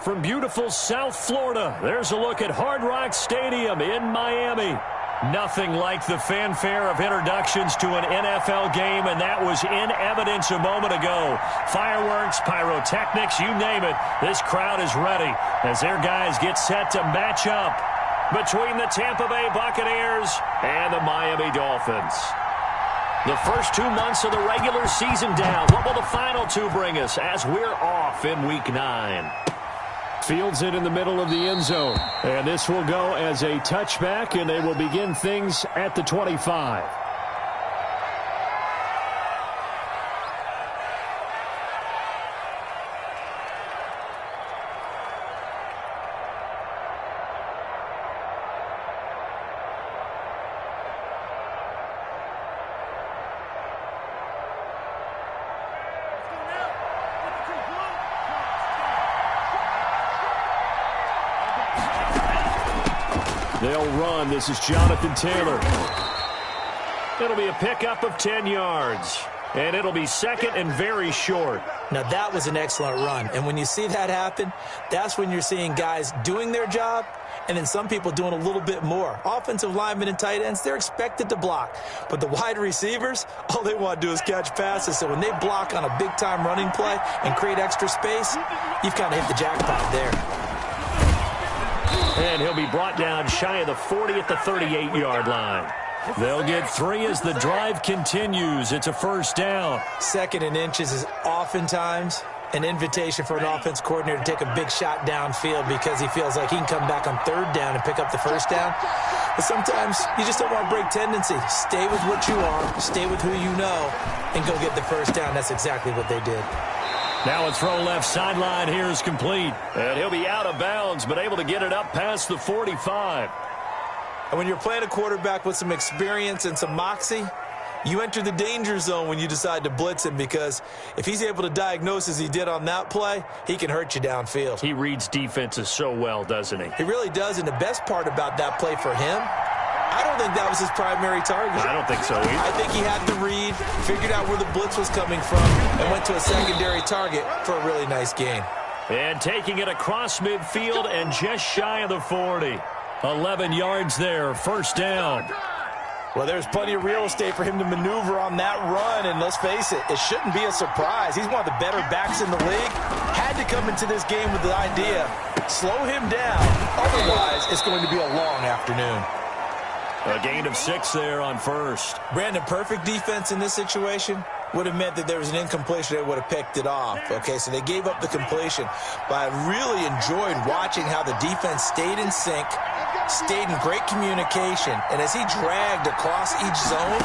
from beautiful South Florida. There's a look at Hard Rock Stadium in Miami. Nothing like the fanfare of introductions to an NFL game, and that was in evidence a moment ago. Fireworks, pyrotechnics, you name it. This crowd is ready as their guys get set to match up between the Tampa Bay Buccaneers and the Miami Dolphins. The first 2 months of the regular season down. What will the final two bring us as we're off in Week 9? Fields it in the middle of the end zone. And this will go as a touchback, and they will begin things at the 25. They'll run. This is Jonathan Taylor. It'll be a pickup of 10 yards. And it'll be second and very short. Now, that was an excellent run. And when you see that happen, that's when you're seeing guys doing their job and then some people doing a little bit more. Offensive linemen and tight ends, they're expected to block. But the wide receivers, all they want to do is catch passes. So when they block on a big-time running play and create extra space, you've kind of hit the jackpot there. And he'll be brought down shy of the 40 at the 38-yard line. They'll get 3 as the drive continues. It's a first down. Second and inches is oftentimes an invitation for an offense coordinator to take a big shot downfield because he feels like he can come back on third down and pick up the first down. But sometimes you just don't want to break tendency. Stay with what you are, stay with who you know, and go get the first down. That's exactly what they did. Now a throw left sideline here is complete. And he'll be out of bounds, but able to get it up past the 45. And when you're playing a quarterback with some experience and some moxie, you enter the danger zone when you decide to blitz him because if he's able to diagnose as he did on that play, he can hurt you downfield. He reads defenses so well, doesn't he? He really does, and the best part about that play for him, I don't think that was his primary target. I don't think so either. I think he had to read, figured out where the blitz was coming from, and went to a secondary target for a really nice gain. And taking it across midfield and just shy of the 40. 11 yards there, first down. Well, there's plenty of real estate for him to maneuver on that run, and let's face it, it shouldn't be a surprise. He's one of the better backs in the league. Had to come into this game with the idea, slow him down, otherwise it's going to be a long afternoon. A gain of 6 there on first. Brandon, perfect defense in this situation would have meant that there was an incompletion. They would have picked it off. Okay, so they gave up the completion. But I really enjoyed watching how the defense stayed in sync, stayed in great communication. And as he dragged across each zone,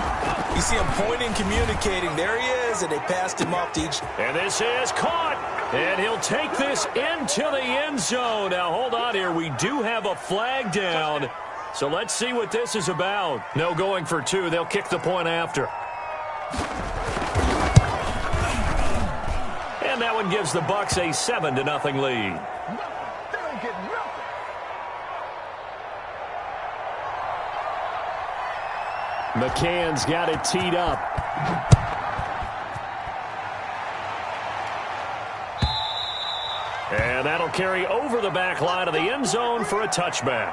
you see him pointing, communicating. There he is, and they passed him off to each. And this is caught. And he'll take this into the end zone. Now, hold on here. We do have a flag down. So let's see what this is about. No going for 2. They'll kick the point after. And that one gives the Bucs a 7-0 lead. McCann's got it teed up. And that'll carry over the back line of the end zone for a touchback.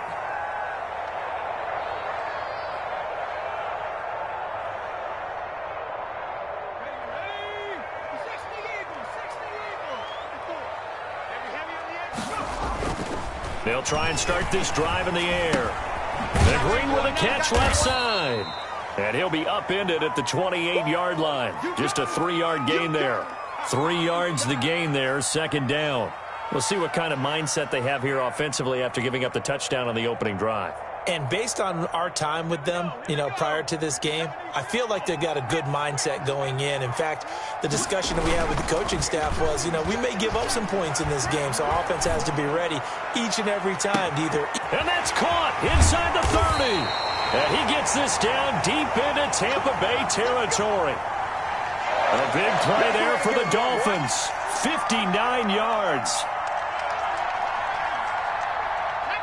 They'll try and start this drive in the air. And Green with a catch left side. And he'll be upended at the 28-yard line. Just a 3-yard gain there. 3 yards the gain there, second down. We'll see what kind of mindset they have here offensively after giving up the touchdown on the opening drive. And based on our time with them, prior to this game, I feel like they've got a good mindset going in. In fact, the discussion that we had with the coaching staff was, we may give up some points in this game, so our offense has to be ready each and every time to either. And that's caught inside the 30. And he gets this down deep into Tampa Bay territory. A big play there for the Dolphins. 59 yards.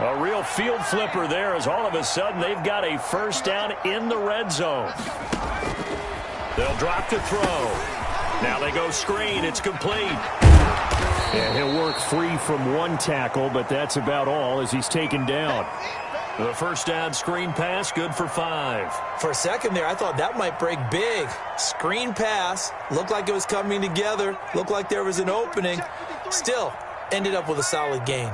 A real field flipper there as all of a sudden they've got a first down in the red zone. They'll drop to throw. Now they go screen. It's complete. And he'll work free from one tackle, but that's about all as he's taken down. The first down screen pass, good for 5. For a second there, I thought that might break big. Screen pass, looked like it was coming together, looked like there was an opening. Still, ended up with a solid gain.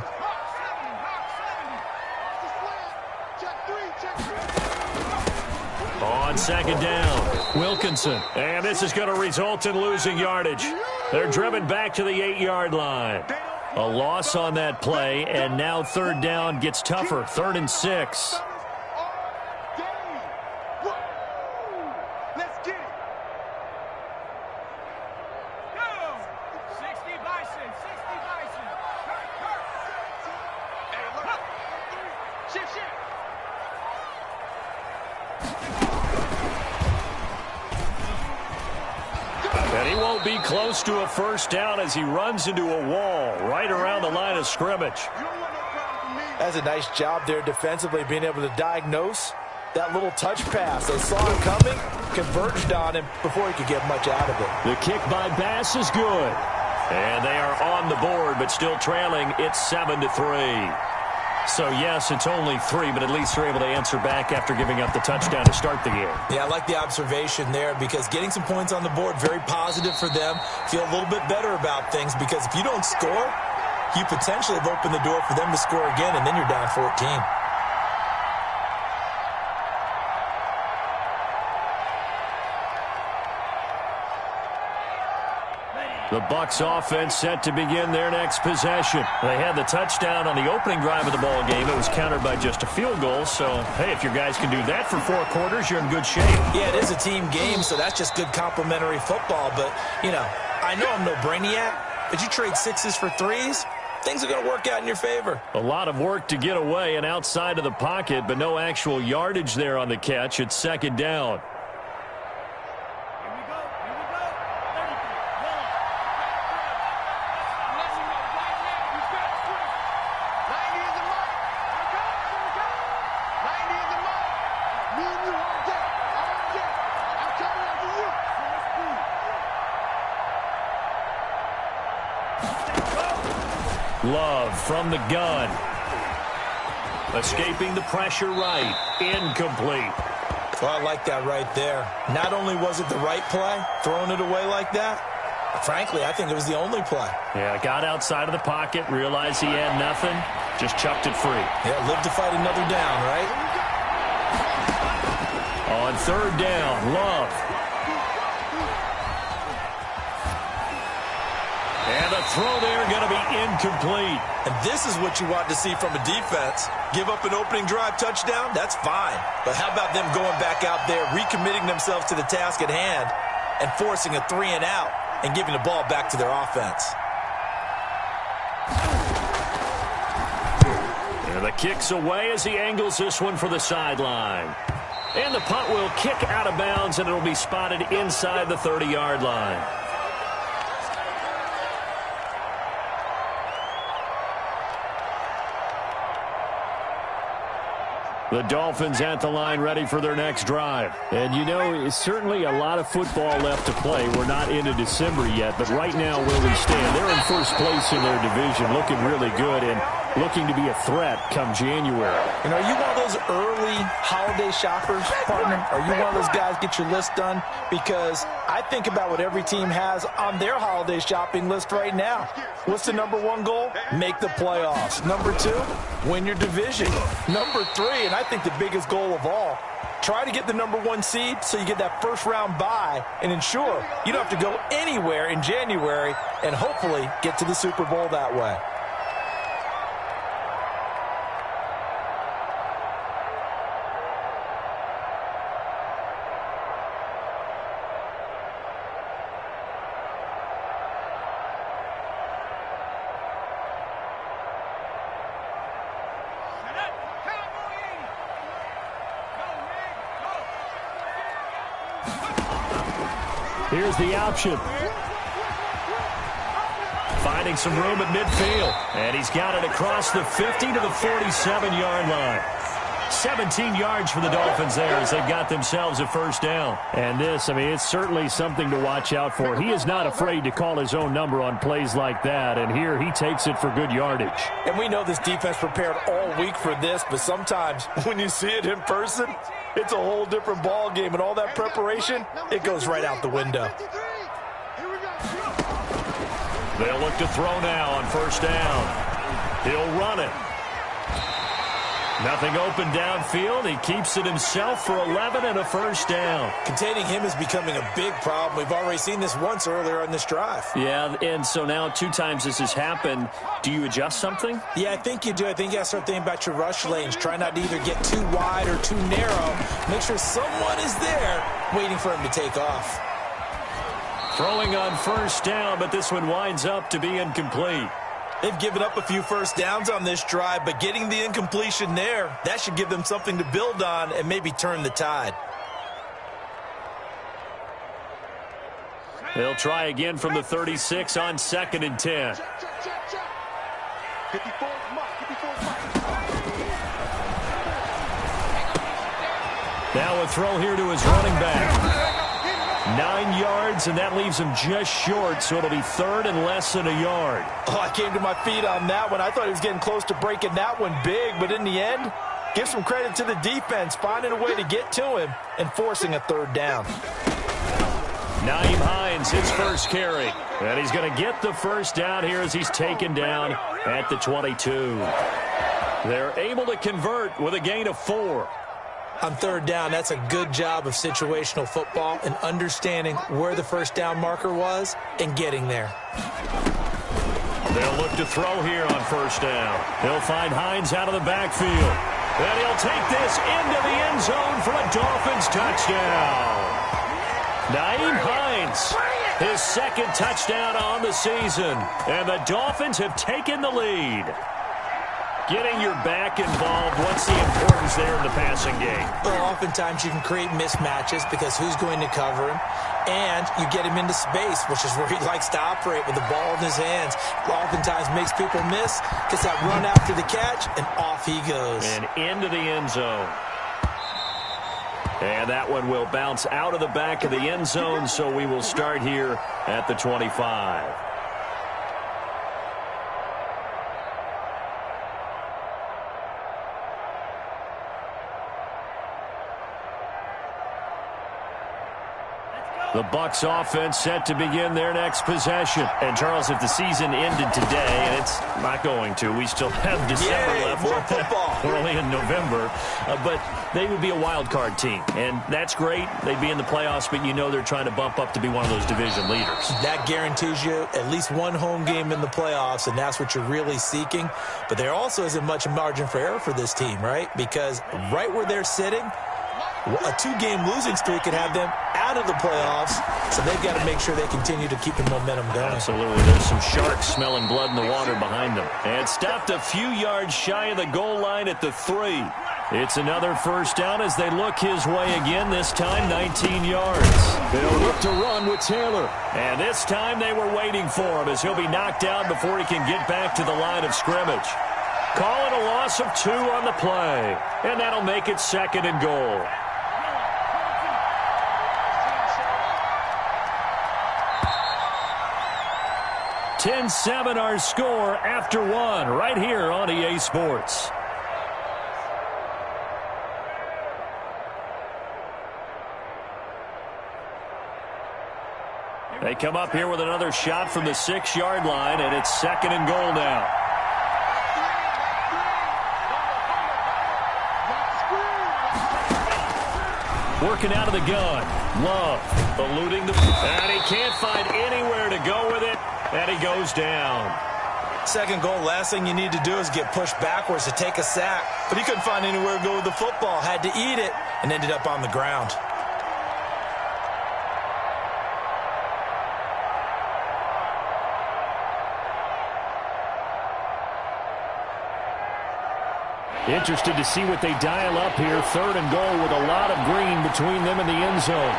On second down, Wilkinson. And this is going to result in losing yardage. They're driven back to the 8-yard line. A loss on that play, and now third down gets tougher. 3rd and 6. And he won't be close to a first down as he runs into a wall right around the line of scrimmage. That's a nice job there defensively, being able to diagnose that little touch pass. They saw him coming, converged on him before he could get much out of it. The kick by Bass is good. And they are on the board, but still trailing. It's 7-3. So, yes, it's only 3, but at least they're able to answer back after giving up the touchdown to start the game. Yeah, I like the observation there because getting some points on the board, very positive for them. Feel a little bit better about things because if you don't score, you potentially have opened the door for them to score again, and then you're down 14. The Bucs offense set to begin their next possession. They had the touchdown on the opening drive of the ball game. It was countered by just a field goal. So, hey, if your guys can do that for 4 quarters, you're in good shape. Yeah, it is a team game, so that's just good complimentary football. But, you know, I know I'm no brainiac, but you trade 6s for 3s, things are going to work out in your favor. A lot of work to get away and outside of the pocket, but no actual yardage there on the catch. It's second down. Love from the gun. Escaping the pressure right. Incomplete. Well, I like that right there. Not only was it the right play, throwing it away like that, frankly, I think it was the only play. Yeah, got outside of the pocket, realized he had nothing, just chucked it free. Yeah, live to fight another down, right? On third down, Love. And the throw there going to be incomplete. And this is what you want to see from a defense. Give up an opening drive touchdown, that's fine. But how about them going back out there, recommitting themselves to the task at hand, and forcing a 3-and-out and giving the ball back to their offense. And the kick's away as he angles this one for the sideline. And the punt will kick out of bounds, and it'll be spotted inside the 30-yard line. The Dolphins at the line ready for their next drive. And, you know, it's certainly a lot of football left to play. We're not into December yet, but right now where we stand, they're in first place in their division, looking really good and looking to be a threat come January. And are you one of those early holiday shoppers, partner? Are you one of those guys get your list done? Because I think about what every team has on their holiday shopping list right now. What's the number 1 goal? Make the playoffs. Number 2, win your division. Number 3, and I think the biggest goal of all, try to get the number 1 seed so you get that first round bye and ensure you don't have to go anywhere in January and hopefully get to the Super Bowl that way. Here's the option. Finding some room at midfield. And he's got it across the 50 to the 47-yard line. 17 yards for the Dolphins there as they've got themselves a first down. And this, I mean, it's certainly something to watch out for. He is not afraid to call his own number on plays like that, and here he takes it for good yardage. And we know this defense prepared all week for this, but sometimes when you see it in person, it's a whole different ball game, and all that preparation, it goes right out the window. They'll look to throw now on first down. He'll run it. Nothing open downfield. He keeps it himself for 11 and a first down. Containing him is becoming a big problem. We've already seen this once earlier on this drive. Yeah, and so now 2 times this has happened. Do you adjust something? Yeah, I think you do. I think you got to start thinking about your rush lanes. Try not to either get too wide or too narrow. Make sure someone is there waiting for him to take off. Throwing on first down, but this one winds up to be incomplete. They've given up a few first downs on this drive, but getting the incompletion there, that should give them something to build on and maybe turn the tide. They'll try again from the 36 on 2nd and 10. Now a throw here to his running back. 9 yards, and that leaves him just short, so it'll be 3rd and less than a yard. Oh, I came to my feet on that one. I thought he was getting close to breaking that one big, but in the end, give some credit to the defense, finding a way to get to him and forcing a 3rd down. Nyheim Hines, his first carry. And he's going to get the first down here as he's taken down at the 22. They're able to convert with a gain of 4. On 3rd down, that's a good job of situational football and understanding where the first down marker was and getting there. They'll look to throw here on first down. He'll find Hines out of the backfield. And he'll take this into the end zone for a Dolphins touchdown. Nyheim Hines, his 2nd touchdown on the season. And the Dolphins have taken the lead. Getting your back involved, what's the importance there in the passing game? Well, oftentimes you can create mismatches because who's going to cover him? And you get him into space, which is where he likes to operate with the ball in his hands. Oftentimes makes people miss, gets that run after the catch, and off he goes. And into the end zone. And that one will bounce out of the back of the end zone, so we will start here at the 25. The Bucs offense set to begin their next possession. And, Charles, if the season ended today, and it's not going to, we still have December left. More football. We're only in November. But they would be a wild card team. And that's great. They'd be in the playoffs, but you know they're trying to bump up to be one of those division leaders. That guarantees you at least one home game in the playoffs, and that's what you're really seeking. But there also isn't much margin for error for this team, right? Because right where they're sitting, a 2-game losing streak could have them out of the playoffs, so they've got to make sure they continue to keep the momentum going. Absolutely. There's some sharks smelling blood in the water behind them. And stopped a few yards shy of the goal line at the 3. It's another first down as they look his way again, this time 19 yards. They'll look to run with Taylor. And this time they were waiting for him as he'll be knocked down before he can get back to the line of scrimmage. Calling a loss of 2 on the play. And that'll make it 2nd and goal. 10-7 our score after 1 right here on EA Sports. They come up here with another shot from the 6-yard line, and it's 2nd and goal now. Working out of the gun. Love eluding the... And he can't find anywhere to go with it. And he goes down. 2nd goal, last thing you need to do is get pushed backwards to take a sack. But he couldn't find anywhere to go with the football. Had to eat it and ended up on the ground. Interested to see what they dial up here. 3rd and goal with a lot of green between them and the end zone.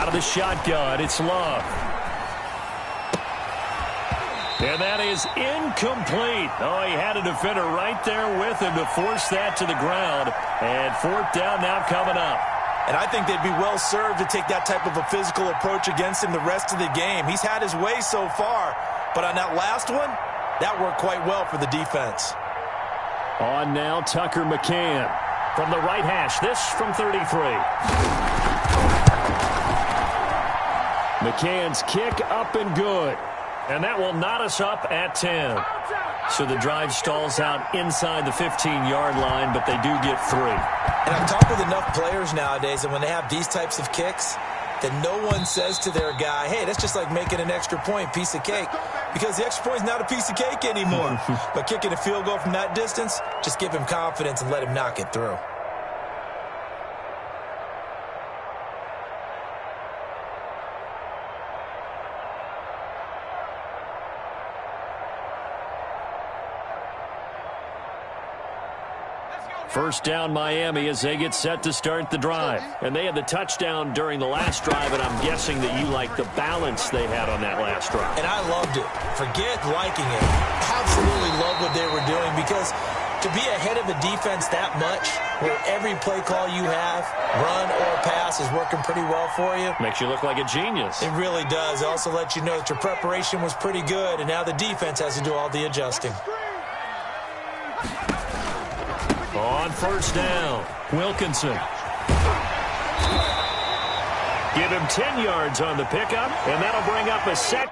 Out of the shotgun, it's Love. And that is incomplete. Oh, he had a defender right there with him to force that to the ground. And fourth down now coming up. And I think they'd be well served to take that type of a physical approach against him the rest of the game. He's had his way so far, but on that last one, that worked quite well for the defense. On now, Tucker McCann from the right hash. This from 33. McCann's kick up and good. And that will knot us up at 10. So the drive stalls out inside the 15-yard line, but they do get 3. And I've talked with enough players nowadays, and when they have these types of kicks, that no one says to their guy, hey, that's just like making an extra point, piece of cake. Because the extra point is not a piece of cake anymore. But kicking a field goal from that distance, just give him confidence and let him knock it through. First down, Miami, as they get set to start the drive. And they had the touchdown during the last drive, and I'm guessing that you like the balance they had on that last drive. And I loved it. Forget liking it. Absolutely love what they were doing, because to be ahead of a defense that much, where every play call you have, run or pass, is working pretty well for you. Makes you look like a genius. It really does. It also lets you know that your preparation was pretty good, and now the defense has to do all the adjusting. On first down, Wilkinson. Give him 10 yards on the pickup, and that'll bring up a second.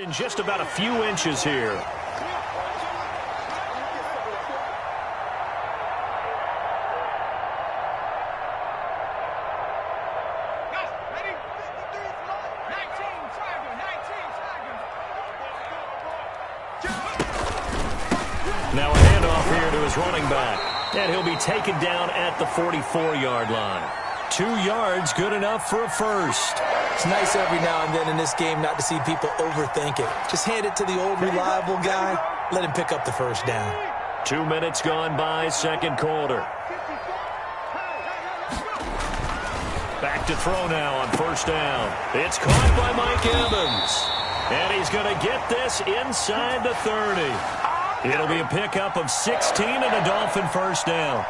In just about a few inches here. Now a handoff here to his running back. And he'll be taken down at the 44-yard line. 2 yards, good enough for a first. It's nice every now and then in this game not to see people overthink it. Just hand it to the old reliable guy. Let him pick up the first down. 2 minutes gone by, second quarter. Back to throw now on first down. It's caught by Mike Evans. And he's going to get this inside the 30. It'll be a pickup of 16 and a Dolphin first down.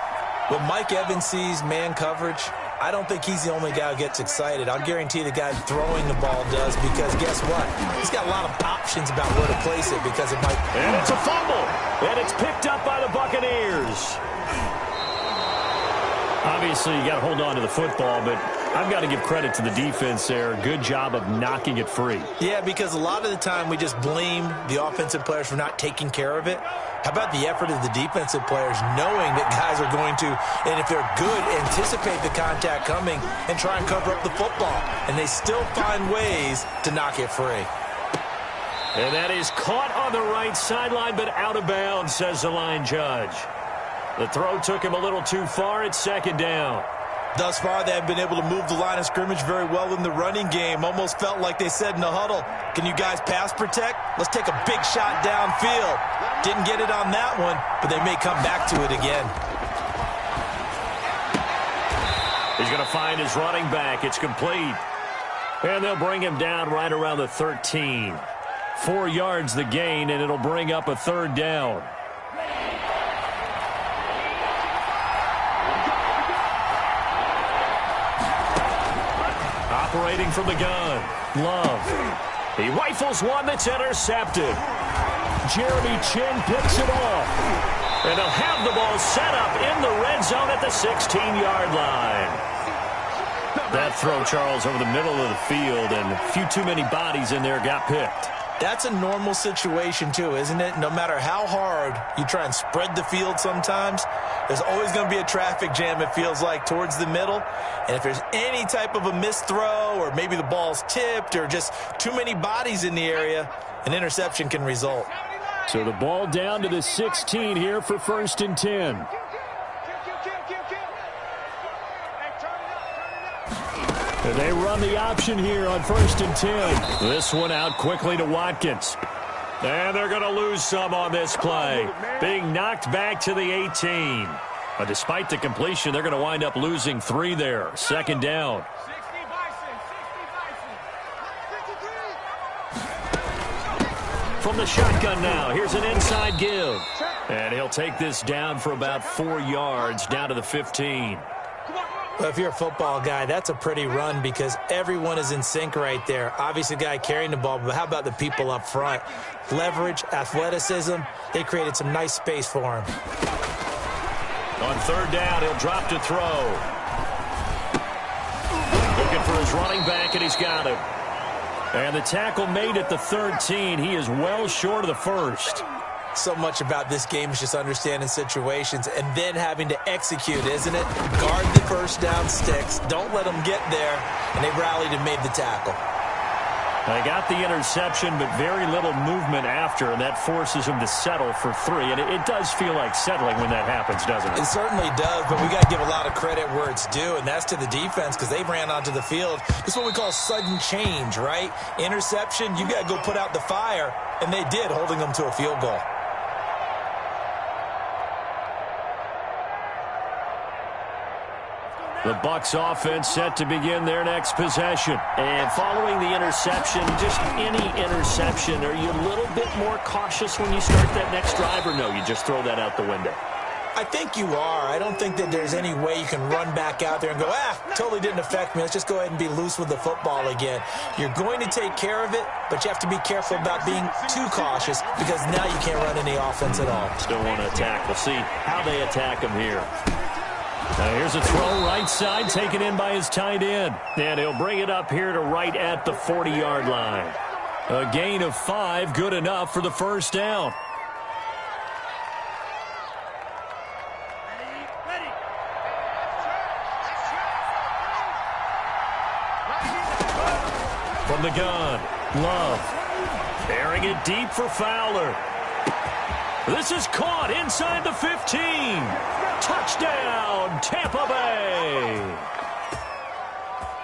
When Mike Evans sees man coverage, I don't think he's the only guy who gets excited. I'll guarantee the guy throwing the ball does, because guess what? He's got a lot of options about where to place it because it might... And it's a fumble. And it's picked up by the Buccaneers. Obviously, you got to hold on to the football, but I've got to give credit to the defense there. Good job of knocking it free. Yeah, because a lot of the time we just blame the offensive players for not taking care of it. How about the effort of the defensive players knowing that guys are going to, and if they're good, anticipate the contact coming and try and cover up the football. And they still find ways to knock it free. And that is caught on the right sideline, but out of bounds, says the line judge. The throw took him a little too far. It's second down. Thus far, they have been able to move the line of scrimmage very well in the running game. Almost felt like they said in the huddle, can you guys pass protect? Let's take a big shot downfield. Didn't get it on that one, but they may come back to it again. He's going to find his running back. It's complete. And they'll bring him down right around the 13. 4 yards the gain, and it'll bring up a 3rd down. Operating from the gun, Love. He rifles one that's intercepted. Jeremy Chinn picks it off. And they'll have the ball set up in the red zone at the 16-yard line. That throw, Charles, over the middle of the field, and a few too many bodies in there got picked. That's a normal situation, too, isn't it? No matter how hard you try and spread the field sometimes, there's always going to be a traffic jam, it feels like, towards the middle. And if there's any type of a missed throw or maybe the ball's tipped or just too many bodies in the area, an interception can result. So the ball down to the 16 here for 1st and 10. They run the option here on 1st and 10. This one out quickly to Watkins. And they're going to lose some on this play. Being knocked back to the 18. But despite the completion, they're going to wind up losing 3 there. 2nd down. From the shotgun now, here's an inside give. And he'll take this down for about 4 yards, down to the 15. Well, if you're a football guy, that's a pretty run because everyone is in sync right there. Obviously, the guy carrying the ball, but how about the people up front? Leverage, athleticism, they created some nice space for him. On 3rd down, he'll drop to throw. Looking for his running back, and he's got him. And the tackle made at the 13. He is well short of the 1st. So much about this game is just understanding situations and then having to execute, isn't it? Guard the 1st down sticks. Don't let them get there. And they rallied and made the tackle. They got the interception, but very little movement after, and that forces them to settle for 3. And it does feel like settling when that happens, doesn't it? It certainly does, but we got to give a lot of credit where it's due, and that's to the defense because they ran onto the field. This is what we call sudden change, right? Interception, you got to go put out the fire, and they did, holding them to a field goal. The Bucs offense set to begin their next possession. And following the interception, just any interception, are you a little bit more cautious when you start that next drive, or no, you just throw that out the window? I think you are. I don't think that there's any way you can run back out there and go, totally didn't affect me. Let's just go ahead and be loose with the football again. You're going to take care of it, but you have to be careful about being too cautious because now you can't run any offense at all. Still want to attack. We'll see how they attack him here. Now here's a throw right side, taken in by his tight end. And he'll bring it up here to right at the 40-yard line. A gain of 5, good enough for the 1st down. From the gun, Love. Airing it deep for Fowler. This is caught inside the 15. Touchdown, Tampa Bay.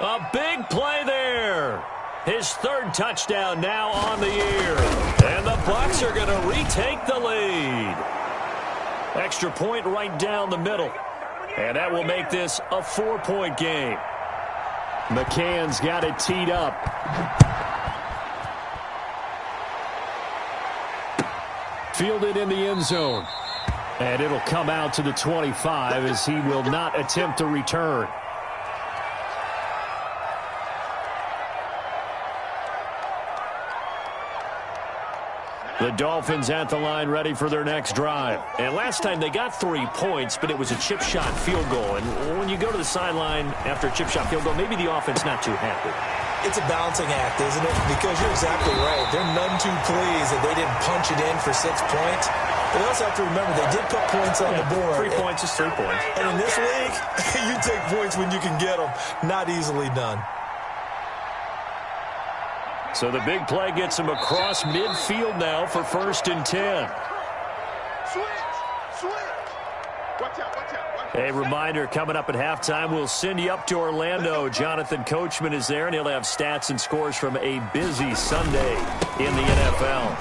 A big play there. His 3rd touchdown now on the year. And the Bucs are going to retake the lead. Extra point right down the middle. And that will make this a 4-point game. McCann's got it teed up. Fielded in the end zone. And it'll come out to the 25 as he will not attempt to return. The Dolphins at the line ready for their next drive. And last time they got 3 points, but it was a chip shot field goal. And when you go to the sideline after a chip shot field goal, maybe the offense not too happy. It's a balancing act, isn't it? Because you're exactly right. They're none too pleased that they didn't punch it in for 6 points. But they also have to remember they did put points on the board. 3 points is 3 points. And in this league, you take points when you can get them. Not easily done. So the big play gets him across midfield now for 1st and 10. Switch. Watch out. A reminder, coming up at halftime, we'll send you up to Orlando. Jonathan Coachman is there, and he'll have stats and scores from a busy Sunday in the NFL.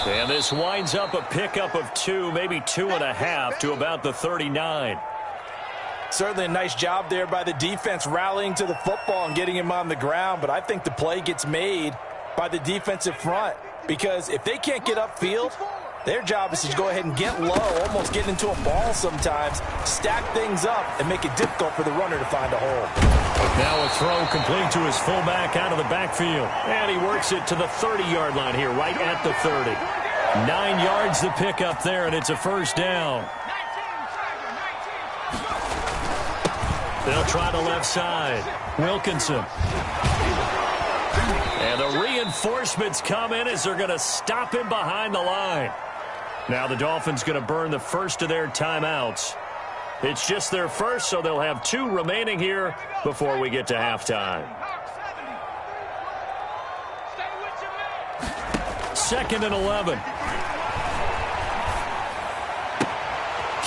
And this winds up a pickup of 2, maybe 2.5 to about the 39. Certainly a nice job there by the defense rallying to the football and getting him on the ground, but I think the play gets made by the defensive front because if they can't get upfield, their job is to go ahead and get low, almost get into a ball sometimes, stack things up, and make it difficult for the runner to find a hole. Now a throw complete to his fullback out of the backfield. And he works it to the 30-yard line here, right at the 30. 9 yards the pickup there, and it's a first down. They'll try the left side. Wilkinson. And the reinforcements come in as they're going to stop him behind the line. Now the Dolphins going to burn the first of their timeouts. It's just their first, so they'll have 2 remaining here before we get to halftime. 2nd and 11.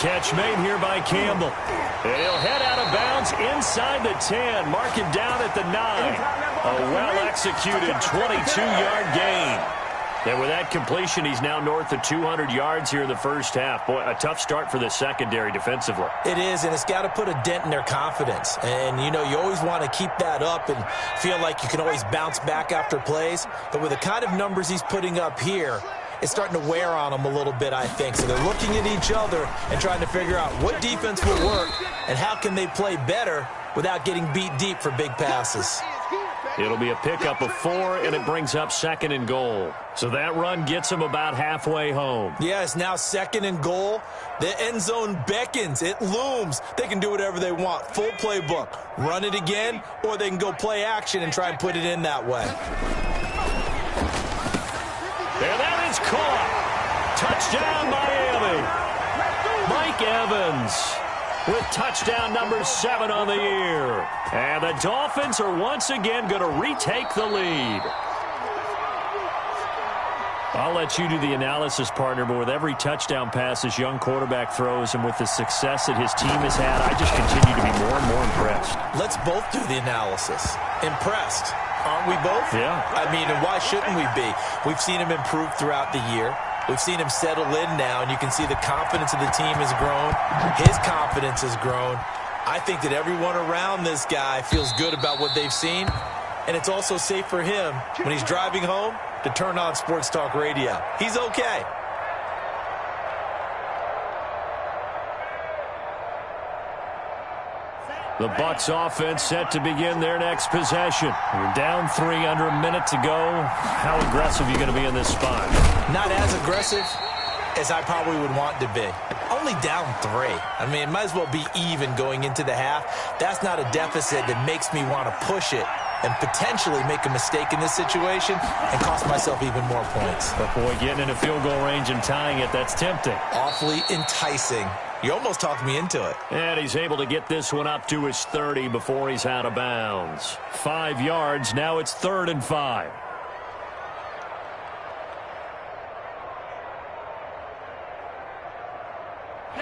Catch made here by Campbell. And he'll head out of bounds inside the 10. Mark it down at the 9. A well-executed 22-yard gain. And with that completion, he's now north of 200 yards here in the first half. Boy, a tough start for the secondary defensively. It is, and it's got to put a dent in their confidence. And, you know, you always want to keep that up and feel like you can always bounce back after plays. But with the kind of numbers he's putting up here, it's starting to wear on them a little bit, I think. So they're looking at each other and trying to figure out what defense will work and how can they play better without getting beat deep for big passes. It'll be a pickup of 4, and it brings up 2nd and goal. So that run gets them about halfway home. Yeah, it's now 2nd and goal. The end zone beckons. It looms. They can do whatever they want. Full playbook. Run it again, or they can go play action and try and put it in that way. And that is caught. Touchdown, Miami. Mike Evans with touchdown number 7 on the year. And the Dolphins are once again going to retake the lead. I'll let you do the analysis, partner, but with every touchdown pass this young quarterback throws and with the success that his team has had, I just continue to be more and more impressed. Let's both do the analysis. Impressed. Aren't we both? Yeah. I mean, and why shouldn't we be? We've seen him improve throughout the year. We've seen him settle in now, and you can see the confidence of the team has grown. His confidence has grown. I think that everyone around this guy feels good about what they've seen, and it's also safe for him when he's driving home to turn on Sports Talk Radio. He's okay. The Bucs offense set to begin their next possession. You're down 3 under a minute to go. How aggressive are you going to be in this spot? Not as aggressive as I probably would want to be. Only down 3. I mean, it might as well be even going into the half. That's not a deficit that makes me want to push it and potentially make a mistake in this situation and cost myself even more points. But boy, getting in a field goal range and tying it, that's tempting. Awfully enticing. You almost talked me into it. And he's able to get this one up to his 30 before he's out of bounds. 5 yards, now it's 3rd and 5.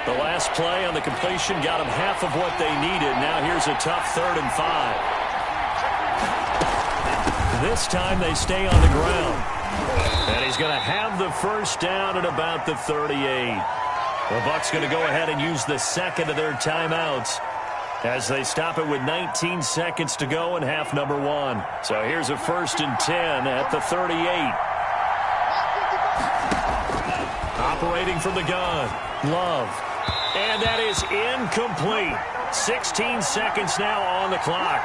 The last play on the completion got him half of what they needed. Now here's a tough 3rd and 5. This time they stay on the ground. And he's going to have the first down at about the 38. The Bucs going to go ahead and use the 2nd of their timeouts as they stop it with 19 seconds to go in half number 1. So here's a 1st and 10 at the 38. Operating from the gun, Love. And that is incomplete. 16 seconds now on the clock.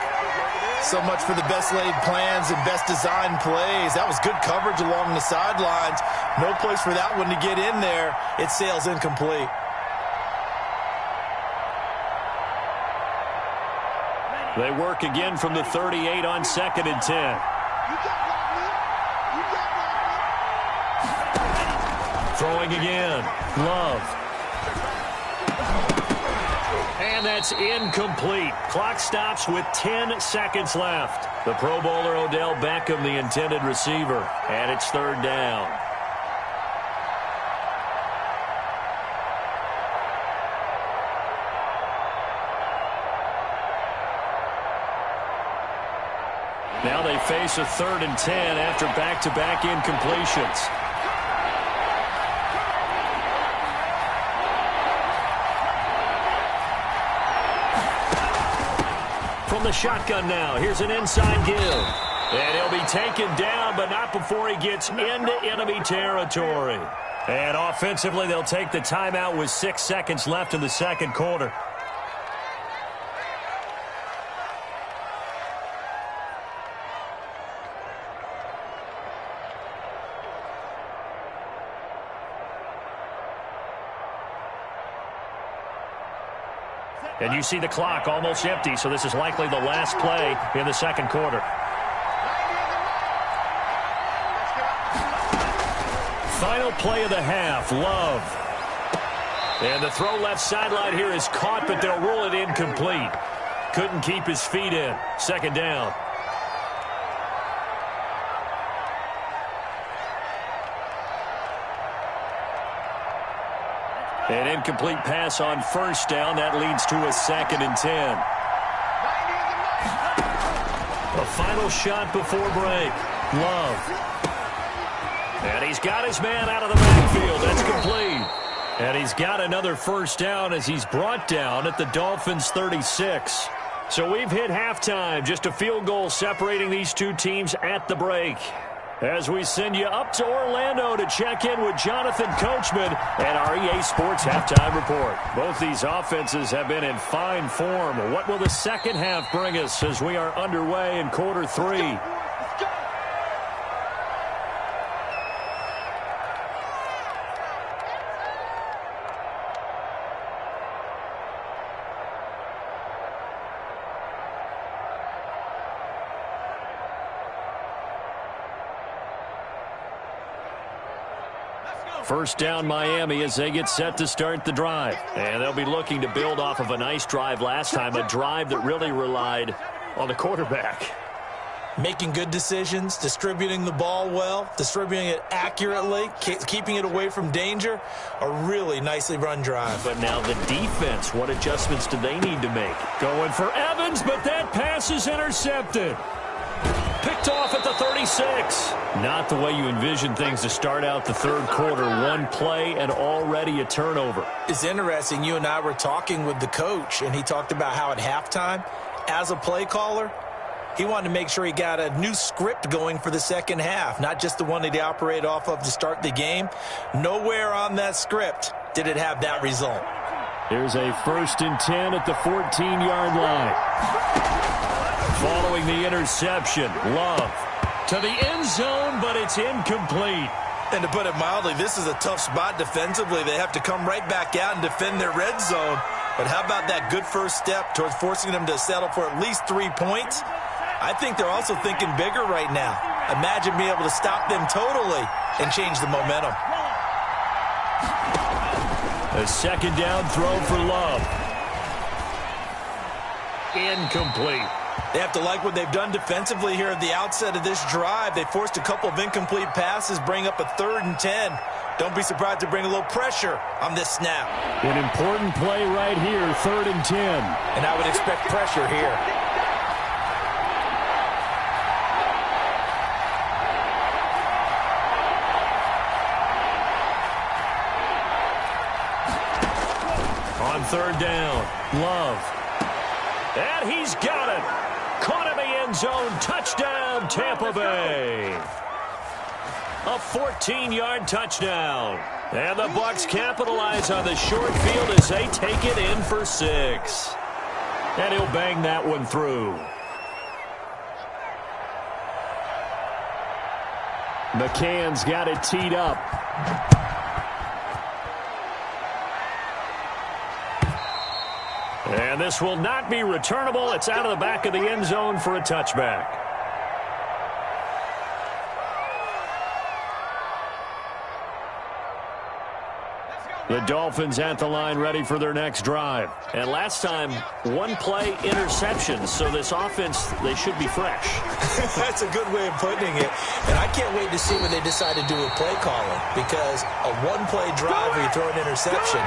So much for the best laid plans and best designed plays. That was good coverage along the sidelines. No place for that one to get in there. It sails incomplete. They work again from the 38 on 2nd and 10. Throwing again. Love. And that's incomplete. Clock stops with 10 seconds left. The Pro Bowler Odell Beckham, the intended receiver. And it's 3rd down. they face a 3rd and 10 after back-to-back incompletions. From the shotgun now, here's an inside give. And he'll be taken down, but not before he gets into enemy territory. And offensively, they'll take the timeout with 6 seconds left in the second quarter. And you see the clock almost empty, so this is likely the last play in the second quarter. Final play of the half, Love. And the throw left sideline here is caught, but they'll rule it incomplete. Couldn't keep his feet in. Second down. An incomplete pass on first down. That leads to a 2nd and 10. A final shot before break. Love. And he's got his man out of the backfield. That's complete. And he's got another first down as he's brought down at the Dolphins' 36. So we've hit halftime. Just a field goal separating these two teams at the break. As we send you up to Orlando to check in with Jonathan Coachman and our EA Sports Halftime Report. Both these offenses have been in fine form. What will the second half bring us as we are underway in quarter 3? First down Miami as they get set to start the drive. And they'll be looking to build off of a nice drive last time, a drive that really relied on the quarterback. Making good decisions, distributing the ball well, distributing it accurately, keeping it away from danger. A really nicely run drive. But now the defense, what adjustments do they need to make? Going for Evans, but that pass is intercepted. Picked off at the 36. Not the way you envision things to start out the third quarter. One play and already a turnover. It's interesting. You and I were talking with the coach, and he talked about how at halftime, as a play caller, he wanted to make sure he got a new script going for the second half, not just the one that he operated off of to start the game. Nowhere on that script did it have that result. Here's a 1st and 10 at the 14-yard line. Following the interception, Love to the end zone, but it's incomplete. And to put it mildly, this is a tough spot defensively. They have to come right back out and defend their red zone. But how about that good first step towards forcing them to settle for at least 3 points? I think they're also thinking bigger right now. Imagine being able to stop them totally and change the momentum. A second down throw for Love. Incomplete. They have to like what they've done defensively here at the outset of this drive. They forced a couple of incomplete passes, bring up a 3rd and 10. Don't be surprised to bring a little pressure on this snap. An important play right here, 3rd and 10. And I would expect pressure here. On 3rd down, Love. And he's got it. Caught in the end zone. Touchdown, Tampa Bay. A 14-yard touchdown. And the Bucs capitalize on the short field as they take it in for 6. And he'll bang that one through. McCann's got it teed up. And this will not be returnable. It's out of the back of the end zone for a touchback. The Dolphins at the line ready for their next drive. And last time, one play interception. So this offense, they should be fresh. That's a good way of putting it. And I can't wait to see what they decide to do with play calling. Because a one-play drive where you throw an interception,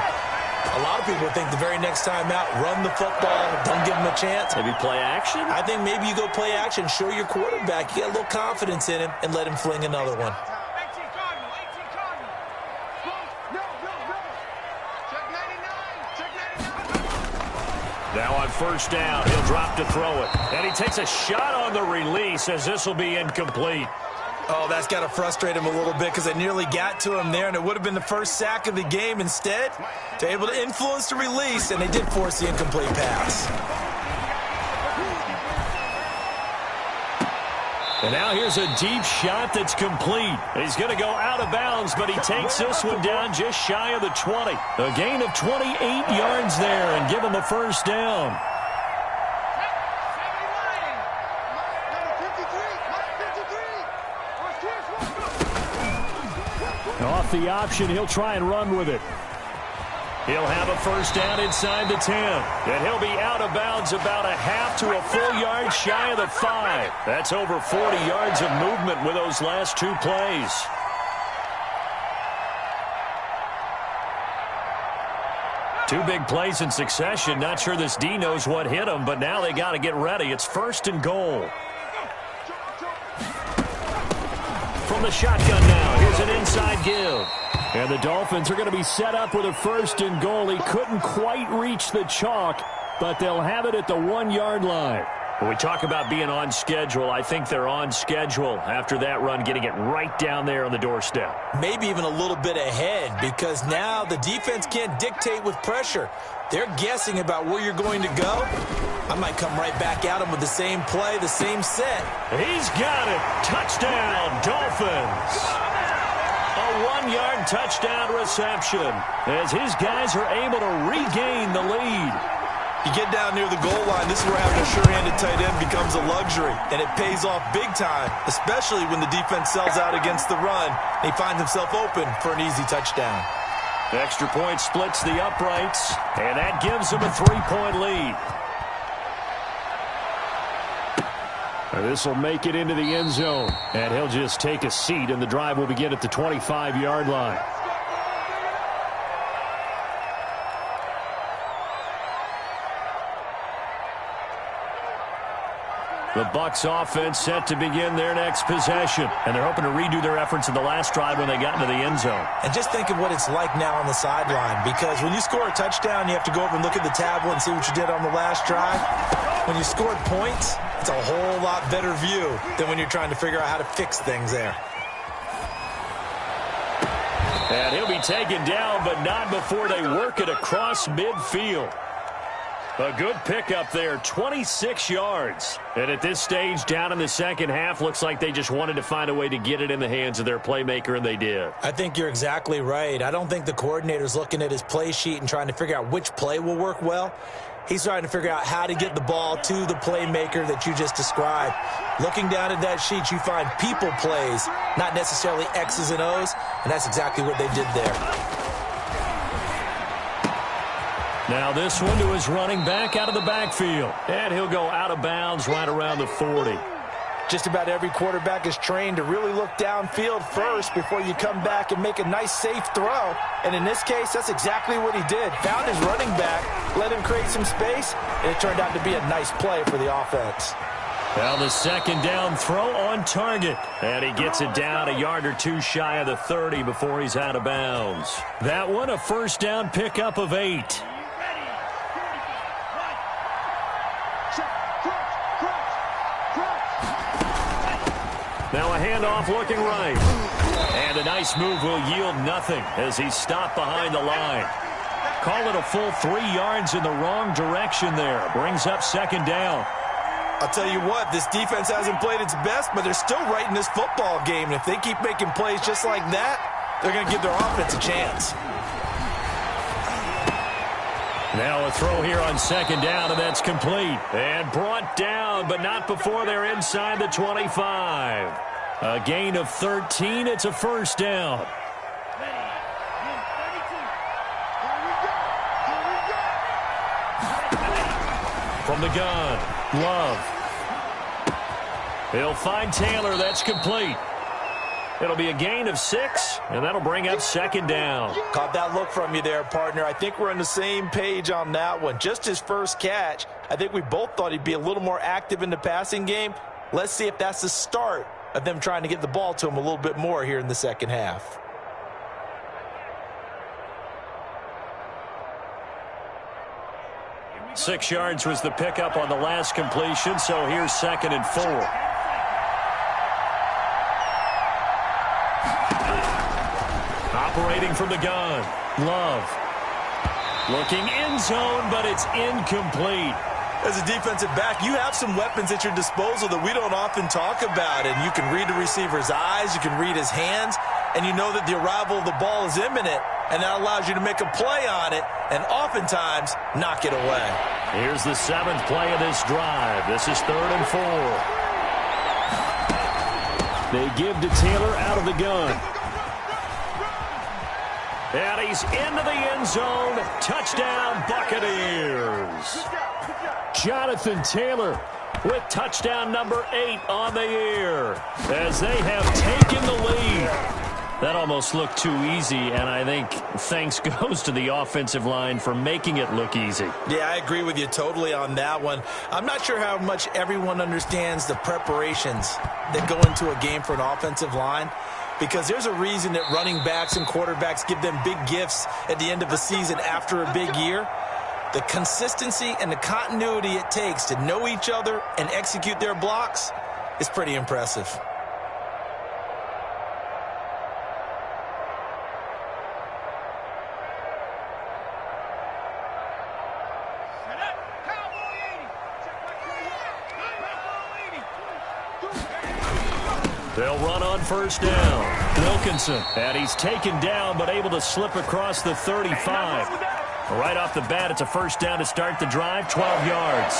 A lot of people think the very next time out, run the football, don't give him a chance. Maybe play action? I think maybe you go play action, show your quarterback, you get a little confidence in him, and let him fling another one. Now on first down, he'll drop to throw it. And he takes a shot on the release as this will be incomplete. Oh, that's got to frustrate him a little bit because they nearly got to him there, and it would have been the first sack of the game. Instead, they're able to influence the release, and they did force the incomplete pass. And now here's a deep shot that's complete. He's going to go out of bounds, but he takes this one down just shy of the 20. A gain of 28 yards there and give him a first down. Off the option, he'll try and run with it. He'll have a first down inside the 10. And he'll be out of bounds about a half to a full yard shy of the 5. That's over 40 yards of movement with those last two plays. Two big plays in succession. Not sure this D knows what hit him, but now they got to get ready. It's first and goal. From the shotgun now, here's an inside give. And the Dolphins are going to be set up with a first and goal. He couldn't quite reach the chalk, but they'll have it at the 1 yard line. When we talk about being on schedule, I think they're on schedule after that run, getting it right down there on the doorstep. Maybe even a little bit ahead because now the defense can't dictate with pressure. They're guessing about where you're going to go. I might come right back at him with the same play, the same set. He's got it. Touchdown, Dolphins. A 1 yard touchdown reception as his guys are able to regain the lead. You get down near the goal line, this is where having a sure-handed tight end becomes a luxury, and it pays off big time, especially when the defense sells out against the run. He finds himself open for an easy touchdown. Extra point splits the uprights, and that gives him a 3-point lead. This will make it into the end zone, and he'll just take a seat, and the drive will begin at the 25-yard line. The Bucs offense set to begin their next possession, and they're hoping to redo their efforts in the last drive when they got into the end zone. And just think of what it's like now on the sideline, because when you score a touchdown, you have to go over and look at the tablet and see what you did on the last drive. When you scored points, it's a whole lot better view than when you're trying to figure out how to fix things there. And he'll be taken down, but not before they work it across midfield. A good pickup there, 26 yards. And at this stage, down in the second half, looks like they just wanted to find a way to get it in the hands of their playmaker, and they did. I think you're exactly right. I don't think the coordinator's looking at his play sheet and trying to figure out which play will work well. He's trying to figure out how to get the ball to the playmaker that you just described. Looking down at that sheet, you find people plays, not necessarily X's and O's, and that's exactly what they did there. Now this one to his running back out of the backfield. And he'll go out of bounds right around the 40. Just about every quarterback is trained to really look downfield first before you come back and make a nice, safe throw. And in this case, that's exactly what he did. Found his running back, let him create some space, and it turned out to be a nice play for the offense. Now the second down throw on target. And he gets it down a yard or two shy of the 30 before he's out of bounds. That one a first down pickup of 8. Now a handoff looking right. And a nice move will yield nothing as he's stopped behind the line. Call it a full 3 yards in the wrong direction there. Brings up second down. I'll tell you what, this defense hasn't played its best, but they're still right in this football game. And if they keep making plays just like that, they're going to give their offense a chance. Now a throw here on second down, and that's complete. And brought down, but not before they're inside the 25. A gain of 13. It's a first down. From the gun, Love. He'll find Taylor. That's complete. It'll be a gain of 6, and that'll bring up second down. Caught that look from you there, partner. I think we're on the same page on that one. Just his first catch, I think we both thought he'd be a little more active in the passing game. Let's see if that's the start of them trying to get the ball to him a little bit more here in the second half. Six yards was the pickup on the last completion, so here's 2nd and 4. Operating from the gun, Love. Looking end zone, but it's incomplete. As a defensive back, you have some weapons at your disposal that we don't often talk about, and you can read the receiver's eyes, you can read his hands, and you know that the arrival of the ball is imminent, and that allows you to make a play on it and oftentimes knock it away. Here's the 7th play of this drive. This is 3rd and 4. They give to Taylor out of the gun. And he's into the end zone. Touchdown, Buccaneers. Jonathan Taylor with touchdown number 8 on the year as they have taken the lead. That almost looked too easy, and I think thanks goes to the offensive line for making it look easy. Yeah, I agree with you totally on that one. I'm not sure how much everyone understands the preparations that go into a game for an offensive line, because there's a reason that running backs and quarterbacks give them big gifts at the end of a season after a big year. The consistency and the continuity it takes to know each other and execute their blocks is pretty impressive. They'll run on first down. Wilkinson, and he's taken down but able to slip across the 35. Right off the bat, it's a first down to start the drive, 12 yards.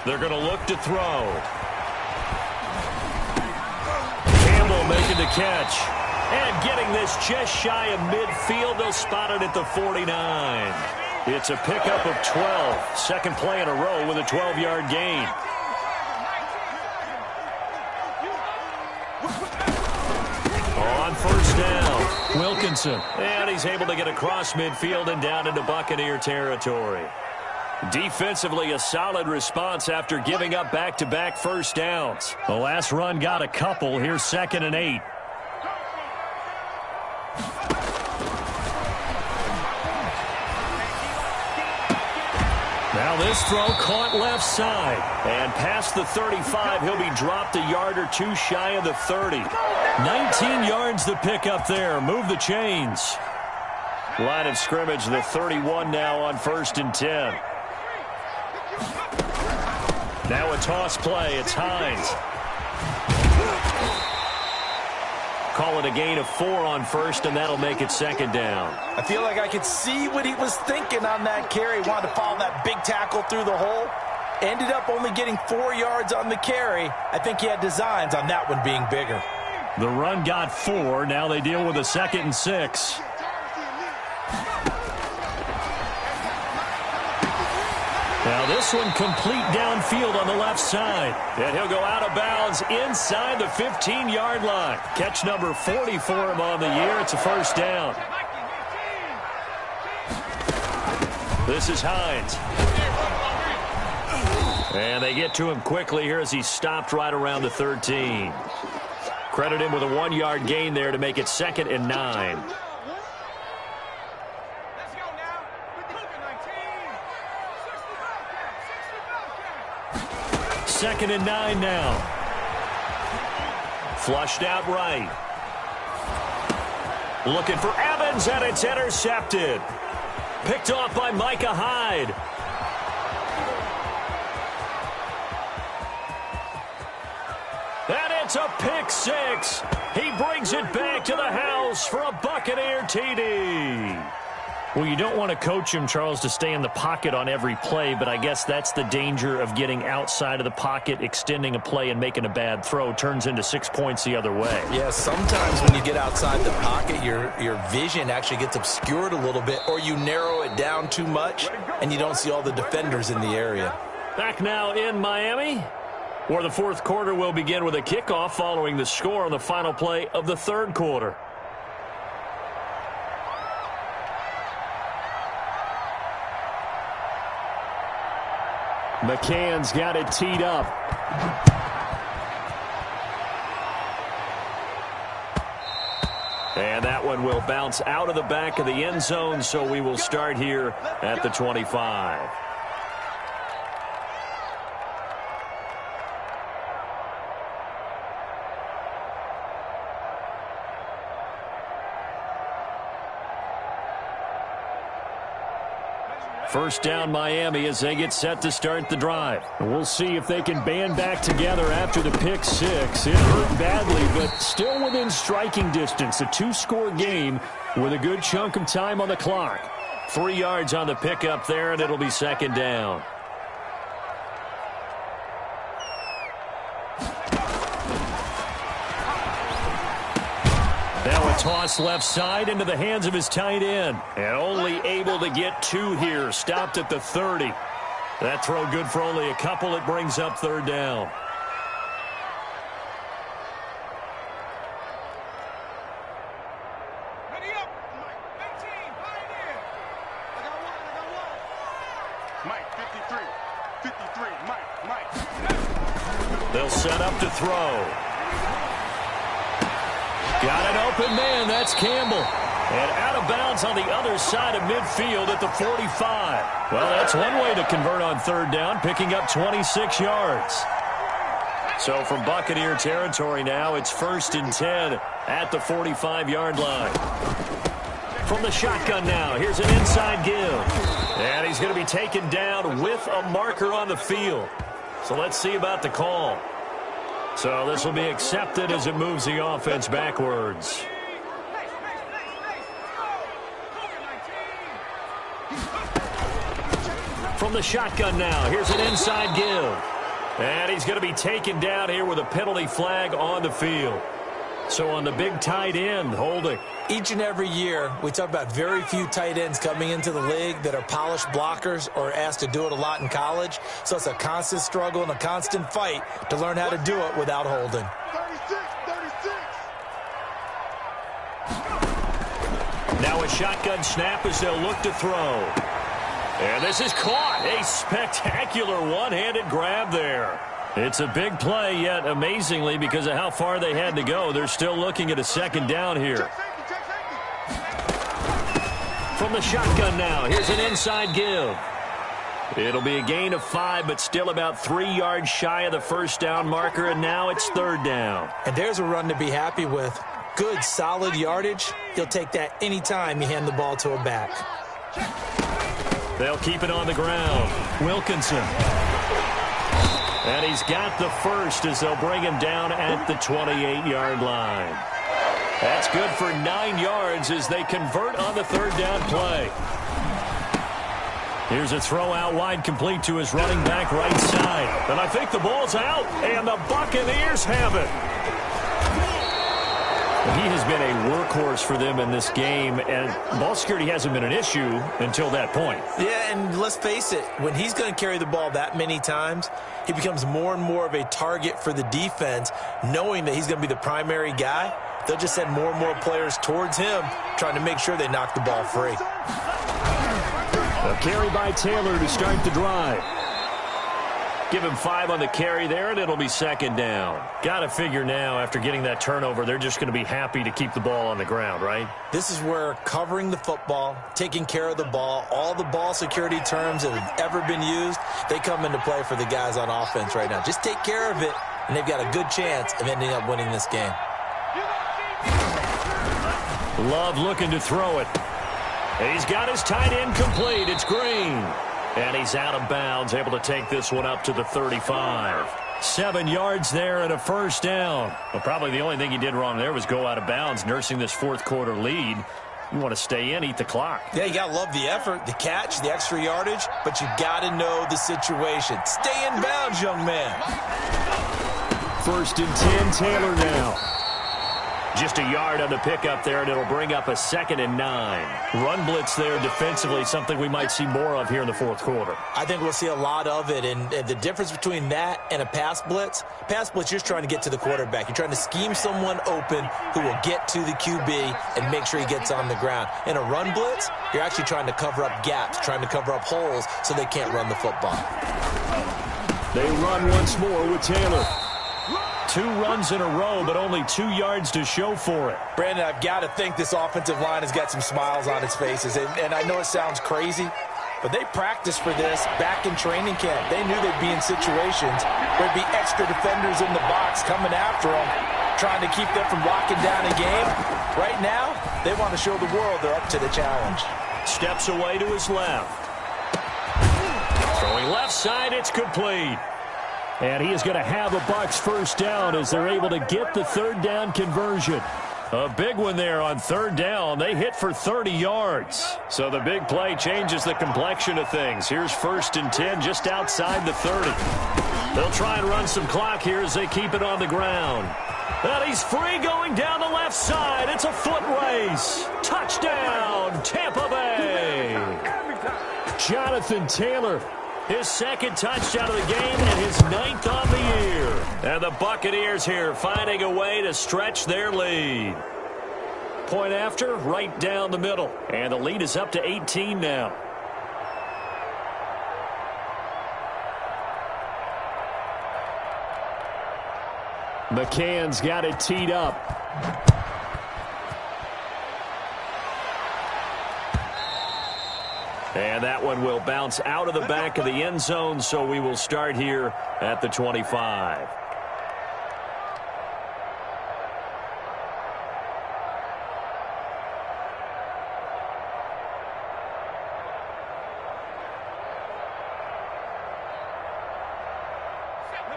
They're going to look to throw. Campbell making the catch. And getting this just shy of midfield. They'll spot it at the 49. It's a pickup of 12. Second play in a row with a 12-yard gain. On first down, Wilkinson. And he's able to get across midfield and down into Buccaneer territory. Defensively, a solid response after giving up back-to-back first downs. The last run got a couple. Here's 2nd and 8. Now this throw caught left side. And past the 35, he'll be dropped a yard or two shy of the 30. 19 yards to pick up there. Move the chains. Line of scrimmage, the 31 now on 1st and 10. Now a toss play. It's Hines. Call it a gain of 4 on first, and that'll make it 2nd down. I feel like I could see what he was thinking on that carry. Wanted to follow that big tackle through the hole. Ended up only getting 4 yards on the carry. I think he had designs on that one being bigger. The run got 4. Now they deal with a 2nd and 6. Now this one complete downfield on the left side. And he'll go out of bounds inside the 15-yard line. Catch number 40 for him on the year. It's a first down. This is Hines. And they get to him quickly here as he stopped right around the 13. Credit him with a 1-yard gain there to make it 2nd and 9. 2nd and 9 now. Flushed out right. Looking for Evans, and it's intercepted. Picked off by Micah Hyde. And it's a pick 6. He brings it back to the house for a Buccaneer TD. Well, you don't want to coach him, Charles, to stay in the pocket on every play, but I guess that's the danger of getting outside of the pocket, extending a play, and making a bad throw. Turns into 6 points the other way. Yeah, sometimes when you get outside the pocket, your vision actually gets obscured a little bit, or you narrow it down too much, and you don't see all the defenders in the area. Back now in Miami, where the fourth quarter will begin with a kickoff following the score on the final play of the third quarter. McCann's got it teed up. And that one will bounce out of the back of the end zone, so we will start here at the 25. First down Miami as they get set to start the drive. We'll see if they can band back together after the pick six. It hurt badly, but still within striking distance. A two-score game with a good chunk of time on the clock. 3 yards on the pickup there, and it'll be second down. Now a toss left side into the hands of his tight end. And only able to get 2 here. Stopped at the 30. That throw good for only a couple. It brings up third down. Ready up, Mike. 18, pioneer. I got one. Mike, 53. 53, Mike. They'll set up to throw. Got an open man. That's Campbell. And out of bounds on the other side of midfield at the 45. Well, that's one way to convert on third down, picking up 26 yards. So from Buccaneer territory now, it's 1st and 10 at the 45-yard line. From the shotgun now, here's an inside give. And he's going to be taken down with a marker on the field. So let's see about the call. So this will be accepted as it moves the offense backwards. From the shotgun now, here's an inside give. And he's going to be taken down here with a penalty flag on the field. So on the big tight end, holding. Each and every year, we talk about very few tight ends coming into the league that are polished blockers or asked to do it a lot in college. So it's a constant struggle and a constant fight to learn how to do it without holding. 36. Now a shotgun snap as they'll look to throw. And this is caught. A spectacular one-handed grab there. It's a big play, yet amazingly, because of how far they had to go, they're still looking at a second down here. From the shotgun now, here's an inside give. It'll be a gain of 5, but still about 3 yards shy of the first down marker, and now it's third down. And there's a run to be happy with. Good, solid yardage. He'll take that anytime you hand the ball to a back. They'll keep it on the ground. Wilkinson. And he's got the first as they'll bring him down at the 28-yard line. That's good for 9 yards as they convert on the third down play. Here's a throw out wide, complete to his running back right side. And I think the ball's out, and the Buccaneers have it. He has been a workhorse for them in this game, and ball security hasn't been an issue until that point. Yeah, and let's face it, when he's going to carry the ball that many times, he becomes more and more of a target for the defense, knowing that he's going to be the primary guy. They'll just send more and more players towards him, trying to make sure they knock the ball free. A carry by Taylor to start the drive. Give him 5 on the carry there, and it'll be second down. Got to figure now, after getting that turnover, they're just going to be happy to keep the ball on the ground, right? This is where covering the football, taking care of the ball, all the ball security terms that have ever been used, they come into play for the guys on offense right now. Just take care of it, and they've got a good chance of ending up winning this game. Love looking to throw it. He's got his tight end complete. It's Green. And he's out of bounds, able to take this one up to the 35. 7 yards there and a first down. Well, probably the only thing he did wrong there was go out of bounds, nursing this fourth quarter lead. You want to stay in, eat the clock. Yeah, you got to love the effort, the catch, the extra yardage, but you got to know the situation. Stay in bounds, young man. 1st and 10, Taylor now. Just a yard on the pickup there, and it'll bring up a 2nd and 9. Run blitz there defensively, something we might see more of here in the fourth quarter. I think we'll see a lot of it, and the difference between that and a pass blitz, you're just trying to get to the quarterback. You're trying to scheme someone open who will get to the QB and make sure he gets on the ground. In a run blitz, you're actually trying to cover up gaps, trying to cover up holes so they can't run the football. They run once more with Taylor. 2 runs in a row, but only 2 yards to show for it. Brandon, I've got to think this offensive line has got some smiles on its faces. And I know it sounds crazy, but they practiced for this back in training camp. They knew they'd be in situations where there'd be extra defenders in the box coming after them, trying to keep them from locking down a game. Right now, they want to show the world they're up to the challenge. Steps away to his left. Throwing left side, it's complete. And he is going to have a Bucs first down as they're able to get the 3rd down conversion. A big one there on 3rd down. They hit for 30 yards. So the big play changes the complexion of things. Here's 1st and 10 just outside the 30. They'll try and run some clock here as they keep it on the ground. And he's free going down the left side. It's a foot race. Touchdown, Tampa Bay. Jonathan Taylor. His 2nd touchdown of the game and his 9th on the year. And the Buccaneers here finding a way to stretch their lead. Point after, right down the middle. And the lead is up to 18 now. McCann's got it teed up. And that one will bounce out of the back of the end zone, so we will start here at the 25.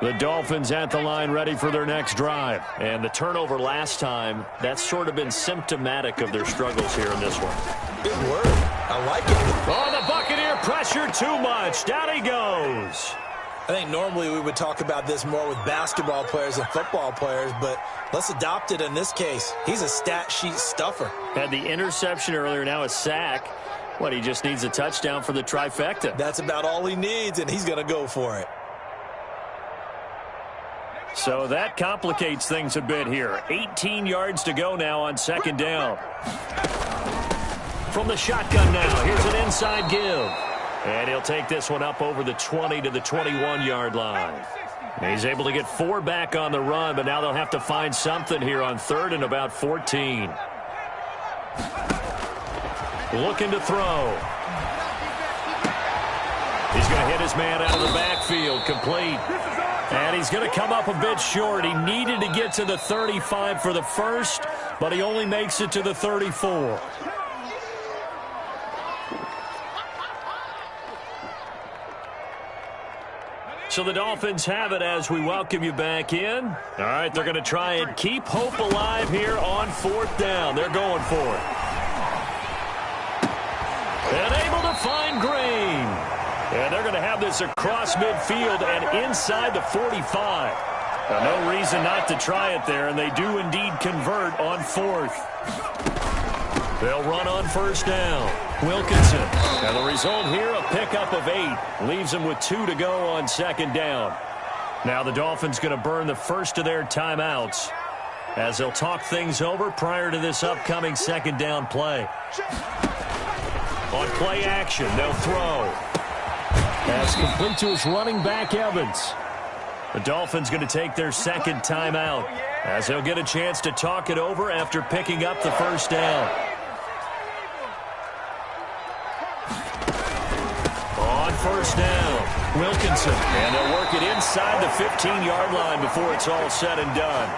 The Dolphins at the line ready for their next drive. And the turnover last time, that's sort of been symptomatic of their struggles here in this one. Good word. I like it. Oh, the Buccaneer pressure too much. Down he goes. I think normally we would talk about this more with basketball players and football players, but let's adopt it in this case. He's a stat sheet stuffer. Had the interception earlier, now a sack. What, he just needs a touchdown for the trifecta. That's about all he needs, and he's going to go for it. So that complicates things a bit here. 18 yards to go now on 2nd down. From the shotgun now, here's an inside give. And he'll take this one up over the 20 to the 21-yard line. And he's able to get 4 back on the run, but now they'll have to find something here on 3rd and about 14. Looking to throw. He's going to hit his man out of the backfield, complete. And he's going to come up a bit short. He needed to get to the 35 for the first, but he only makes it to the 34. So the Dolphins have it as we welcome you back in. All right, they're going to try and keep hope alive here on 4th down. They're going for it. And able to find Green. And they're going to have this across midfield and inside the 45. No reason not to try it there, and they do indeed convert on 4th. They'll run on 1st down. Wilkinson. And the result here, a pickup of 8. Leaves them with 2 to go on 2nd down. Now the Dolphins going to burn the first of their timeouts as they'll talk things over prior to this upcoming 2nd down play. On play action, they'll throw. That's complete to his running back, Evans. The Dolphins going to take their 2nd timeout as they'll get a chance to talk it over after picking up the 1st down. On 1st down, Wilkinson. And they'll work it inside the 15-yard line before it's all said and done.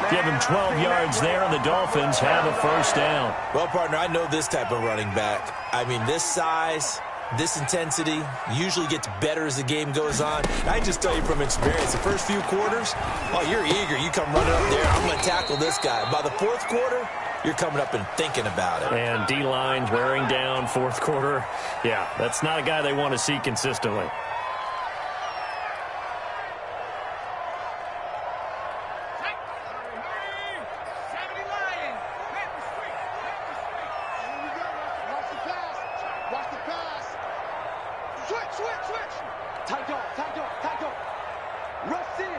Give him 12 yards there, and the Dolphins have a 1st down. Well, partner, I know this type of running back. I mean, this size, this intensity usually gets better as the game goes on. I just tell you from experience, the first few quarters, oh, you're eager. You come running up there, I'm going to tackle this guy. By the 4th quarter, you're coming up and thinking about it. And D-line wearing down 4th quarter. Yeah, that's not a guy they want to see consistently. Switch. Tight dog. Rush in.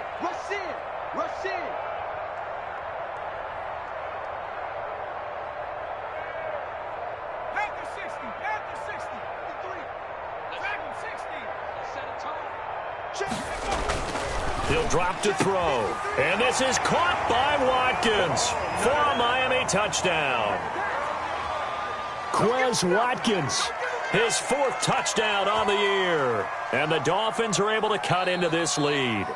After 60. 3. Dragon 60. Set a tone. Check. He'll drop to throw. And this is caught by Watkins for a Miami touchdown. Quez Watkins, his 4th touchdown on the year. And the Dolphins are able to cut into this lead.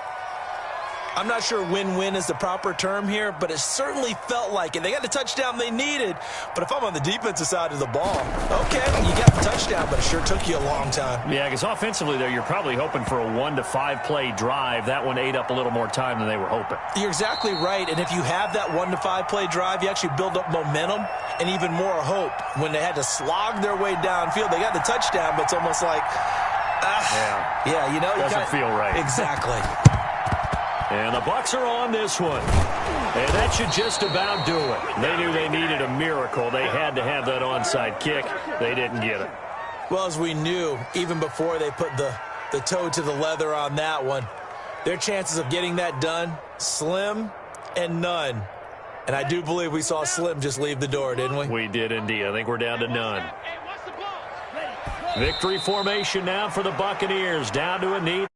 I'm not sure win-win is the proper term here, but it certainly felt like it. They got the touchdown they needed, but if I'm on the defensive side of the ball, okay, you got the touchdown, but it sure took you a long time. Yeah, because offensively, though, you're probably hoping for a 1 to 5 play drive. That one ate up a little more time than they were hoping. You're exactly right, and if you have that 1 to 5 play drive, you actually build up momentum and even more hope. When they had to slog their way downfield, they got the touchdown, but it's almost like, yeah, you know. Doesn't feel right. Exactly. And the Bucs are on this one. And that should just about do it. They knew they needed a miracle. They had to have that onside kick. They didn't get it. Well, as we knew, even before they put the toe to the leather on that one, their chances of getting that done, slim and none. And I do believe we saw Slim just leave the door, didn't we? We did indeed. I think we're down to none. Victory formation now for the Buccaneers. Down to a knee.